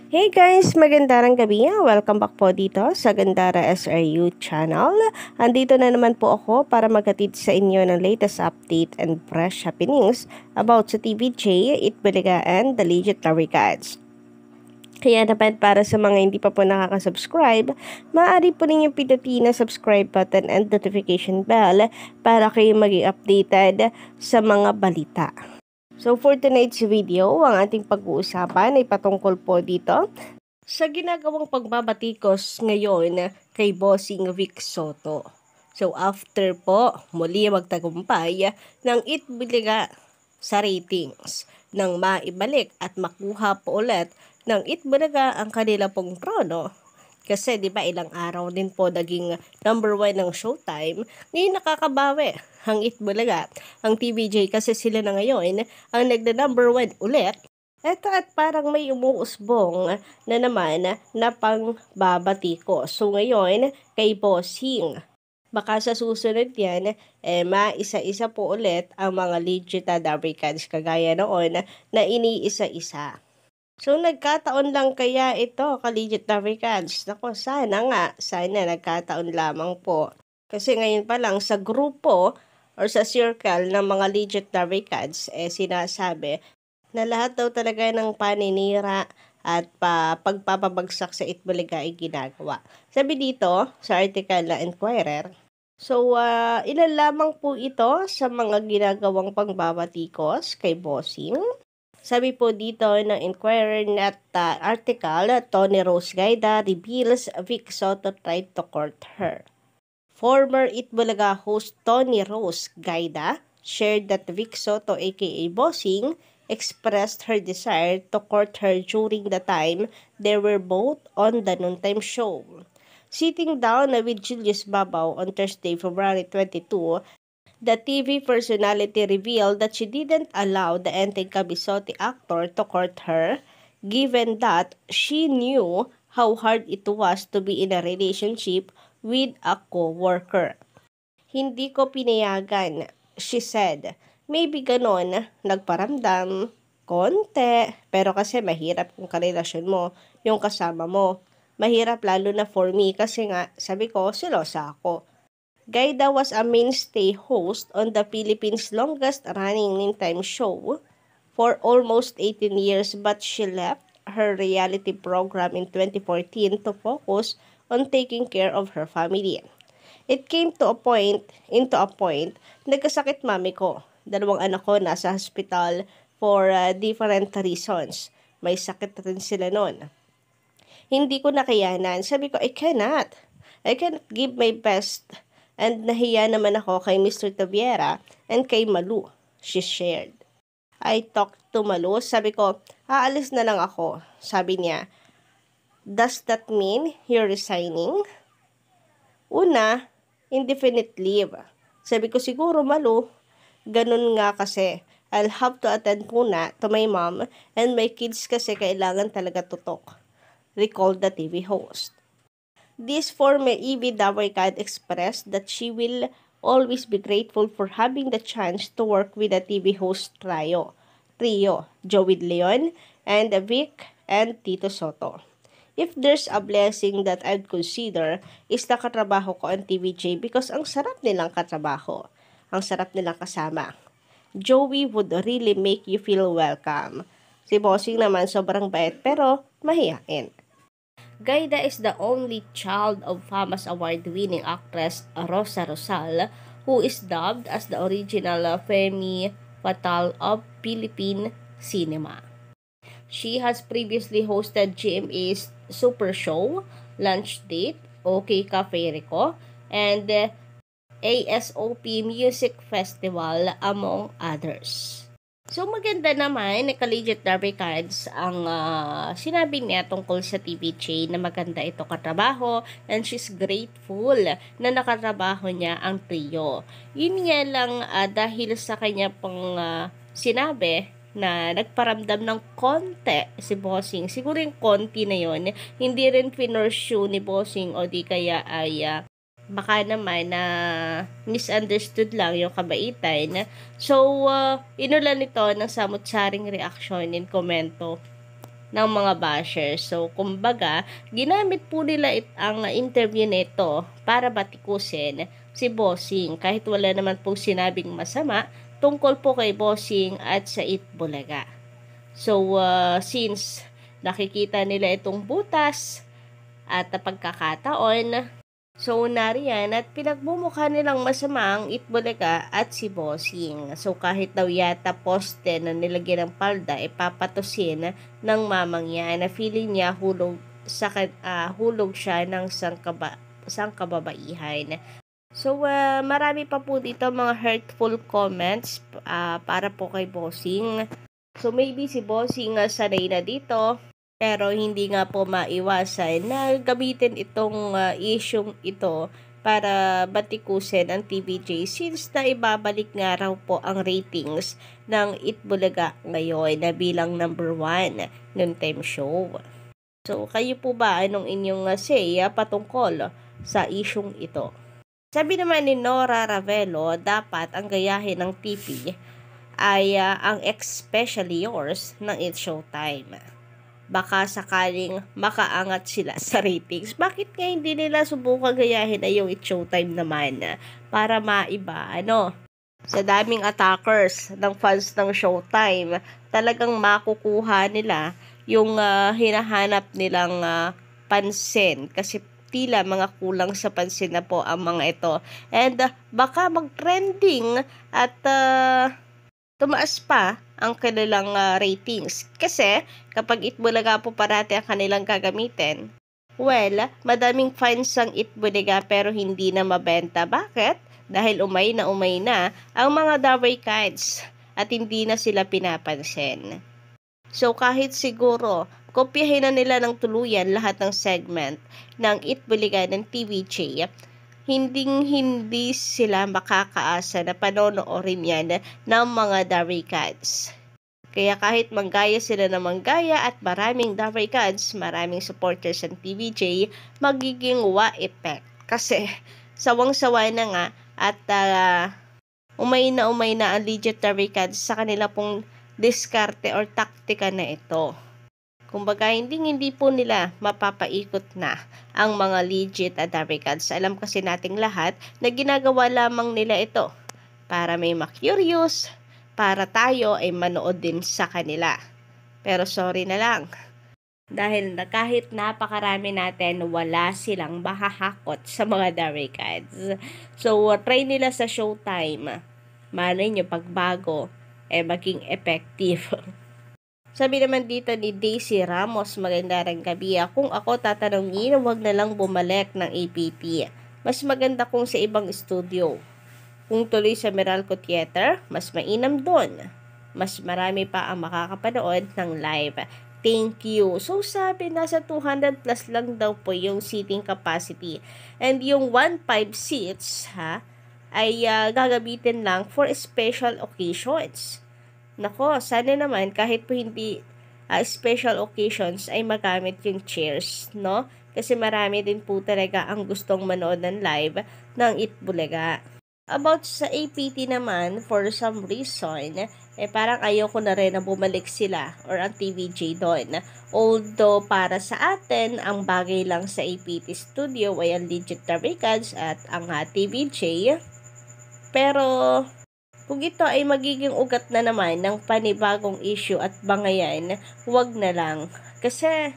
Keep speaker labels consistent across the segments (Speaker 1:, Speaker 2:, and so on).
Speaker 1: Hey guys, magandang gabi. Welcome back po dito sa Gandara SRU channel. Andito na naman po ako para maghatid sa inyo ng latest update and fresh happenings about sa TVJ, Itbulaga and the Legendary Gods. Kaya naman para sa mga hindi pa po nakaka-subscribe, maaari po ninyong pindutin na subscribe button and notification bell para kayo maging updated sa mga balita. So for tonight's video, ang ating pag-uusapan ay patungkol po dito sa ginagawang pagbabatikos ngayon kay Bossing Vic Soto. So after po, muli magtagumpay ng Itbulaga sa ratings nang maibalik at makuha po ulit ng Itbulaga ang kanila pong trono. Kasi di ba ilang araw din po naging number 1 ng Showtime, ngayon nakakabawi ang Itbulaga. Ang TVJ kasi sila na ngayon ang nagna-number 1 ulit. Eto at parang may umuusbong na naman na pangbabatiko. So ngayon kay Bossing. Baka sa susunod yan, maisa-isa po ulit ang mga legendary gods kagaya noon na iniisa-isa. So, nagkataon lang kaya ito, ka-legendary gods? Nako, sana nagkataon lamang po. Kasi ngayon pa lang sa grupo or sa circle ng mga legendary gods, sinasabi na lahat daw talaga ng paninira at pagpapabagsak sa Itbulaga ay ginagawa. Sabi dito sa article na Inquirer, so, ilan lamang po ito sa mga ginagawang pangbabatikos kay Bossing. Sabi po dito ng Inquirer na article, Tony Rose Gaida reveals Vic Soto tried to court her. Former Itbulaga host Tony Rose Gaida shared that Vic Soto aka Bossing expressed her desire to court her during the time they were both on the noontime show. Sitting down with Julius Babaw on Thursday, February 22, the TV personality revealed that she didn't allow the Enteng Kabisote actor to court her, given that she knew how hard it was to be in a relationship with a co-worker. Hindi ko pinayagan, she said. Maybe ganon, nagparamdam, konti, pero kasi mahirap kung karelasyon mo, yung kasama mo. Mahirap lalo na for me kasi nga, sabi ko, selosa ako. Gaida was a mainstay host on the Philippines' longest-running noontime show for almost 18 years, but she left her reality program in 2014 to focus on taking care of her family. It came to a point, nagkasakit mami ko. 2 anak ko nasa hospital for different reasons. May sakit rin sila noon. Hindi ko nakayanan. Sabi ko, I cannot give my best. And nahiya naman ako kay Mr. Taviera and kay Malu, she shared. I talked to Malu, sabi ko, aalis na lang ako. Sabi niya, does that mean you're resigning? Una, indefinite leave. Sabi ko, siguro Malu, ganun nga kasi. I'll have to attend muna to my mom and my kids kasi kailangan talaga tutok, recalled the TV host. This former EV Dawarkad expressed that she will always be grateful for having the chance to work with the TV host trio, Joey Leon and Vic and Tito Soto. If there's a blessing that I'd consider is na katrabaho ko ang TVJ because ang sarap nilang katrabaho. Ang sarap nilang kasama. Joey would really make you feel welcome. Si Bossing naman sobrang bait pero mahihain. Gaida is the only child of famous award-winning actress Rosa Rosal, who is dubbed as the original Femme Fatale of Philippine cinema. She has previously hosted GMA's Super Show, Lunch Date, OK Cafe Rico, and ASOP Music Festival, among others. So, maganda naman, naka-legendary cards ang sinabi niya tungkol sa TVJ na maganda ito katrabaho and she's grateful na nakatrabaho niya ang trio. Yun nga lang dahil sa kanya pang sinabi na nagparamdam ng konti si Bossing. Siguro yung konti na yon hindi rin pinursue ni Bossing o di kaya ay baka naman na misunderstood lang yung kabaitan. So, inulan ito ng samot-saring reaksyon in komento ng mga bashers. So, kumbaga, ginamit po nila ang interview nito para batikusin si Bossing kahit wala naman po sinabing masama tungkol po kay Bossing at sa Itbulaga. So, since nakikita nila itong butas at pagkakataon, so nariyan at pinagmumukha nilang masama ang Itbulaga at si Bossing. So kahit daw yata poste na nilagyan ng palda, ipapatusin ng mamang yan na feeling niya hulog siya ng sangkababaihan. So marami pa po dito mga hurtful comments para po kay Bossing. So maybe si Bossing sanay na dito, pero hindi nga po maiwasan na gamitin itong isyong ito para batikusin ang TVJ since na ibabalik nga raw po ang ratings ng Itbulaga ngayon na bilang number 1 ng time show. So kayo po ba, anong inyong say patungkol sa isyong ito? Sabi naman ni Nora Ravelo, dapat ang gayahin ng TV ay ang Especially Yours ng It's Showtime. Baka sakaling makaangat sila sa ratings. Bakit nga hindi nila subukan gayahin na yung It's Showtime naman para maiba, sa daming attackers ng fans ng Showtime, talagang makukuha nila yung hinahanap nilang pansin kasi tila mga kulang sa pansin na po ang mga ito. And baka mag-trending at tumaas pa ang kanilang ratings. Kasi, kapag Itbulaga po parati ang kanilang gagamitin, well, madaming fans ang Itbulaga pero hindi na mabenta. Bakit? Dahil umay na ang mga Daway Kids at hindi na sila pinapansin. So, kahit siguro, kopyahin na nila ng tuluyan lahat ng segment ng Itbulaga ng TVJ, hindi sila makakaasa na panonoorin yan ng mga Daway Kids. Kaya kahit manggaya sila na manggaya at maraming Daway Kids, maraming supporters ng TVJ, magiging wa effect. Kasi sawang-sawa na nga at umay na ang legit Daway Kids sa kanila pong diskarte or taktika na ito. Kumbaga, hindi po nila mapapaikot na ang mga legit Daway Kids. Alam kasi nating lahat na ginagawa lamang nila ito para may ma-curious, para tayo ay manood din sa kanila. Pero sorry na lang, dahil kahit napakarami natin, wala silang mahahakot sa mga Daway Kids. So, try nila sa Showtime. Malay nyo pagbago, maging effective. Sabi naman dito ni Daisy Ramos, magandang gabi. Kung ako tatanungin, wag na lang bumalik ng APP. Mas maganda kung sa ibang studio. Kung tuloy sa Meralco Theater, mas mainam doon. Mas marami pa ang makakapanood ng live. Thank you. So sabi, nasa 200 plus lang daw po yung seating capacity. And yung 15 seats, ay gagamitin lang for special occasions. Nako, sana naman kahit po hindi special occasions ay magamit yung chairs, no? Kasi marami din po talaga ang gustong manood ng live ng Itbulaga. About sa APT naman, for some reason, parang ayoko na rin na bumalik sila or ang TVJ doon. Although para sa atin, ang bagay lang sa APT studio ay ang legit Daway Kids at ang TVJ. Pero kung ito ay magiging ugat na naman ng panibagong issue at bangayan, huwag na lang. Kasi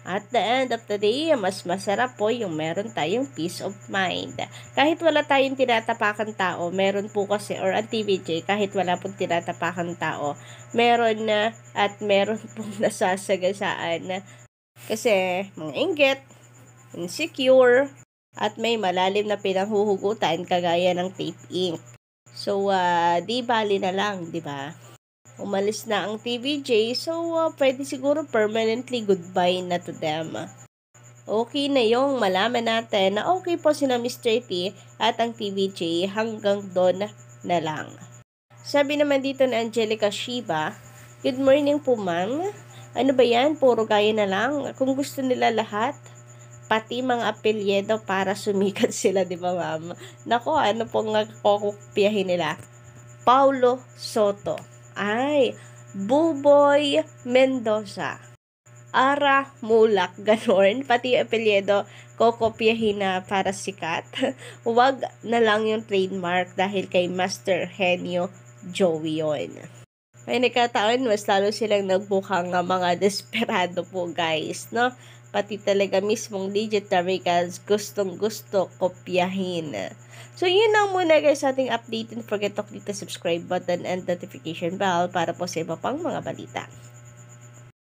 Speaker 1: at the end of the day, mas masarap po yung meron tayong peace of mind. Kahit wala tayong tinatapakan tao, meron po kasi, or ang TVJ, kahit wala pong tinatapakan tao, meron na at meron pong nasasagasaan. Kasi mga inggit, insecure, at may malalim na pinanghuhugutan kagaya ng tape ink. So, di bali na lang, di ba? Umalis na ang TVJ, so pwede siguro permanently goodbye na to them. Okay na yung malaman natin na okay po sina Mr. T at ang TVJ hanggang doon na lang. Sabi naman dito ni Angelica Shiba, good morning po ma'am. Ano ba yan? Puro gaya na lang. Kung gusto nila lahat, pati mga apelyedo para sumikat sila, di ba ma'am? Nako, ano pong kokopyahin nila? Paulo Soto. Ay, Buboy Mendoza. Ara Mulak, ganon. Pati yung apelyido, kokopyahin na para sikat. Huwag na lang yung trademark dahil kay Master Henyo Joey yun. May nagkataon, mas lalo silang nagbukang nga mga desperado po guys, no? Pati talaga mismong Digital Records gustong-gusto kopyahin. So, yun lang muna guys sa ating update. Don't forget to click the subscribe button and notification bell para po sa iba pang mga balita.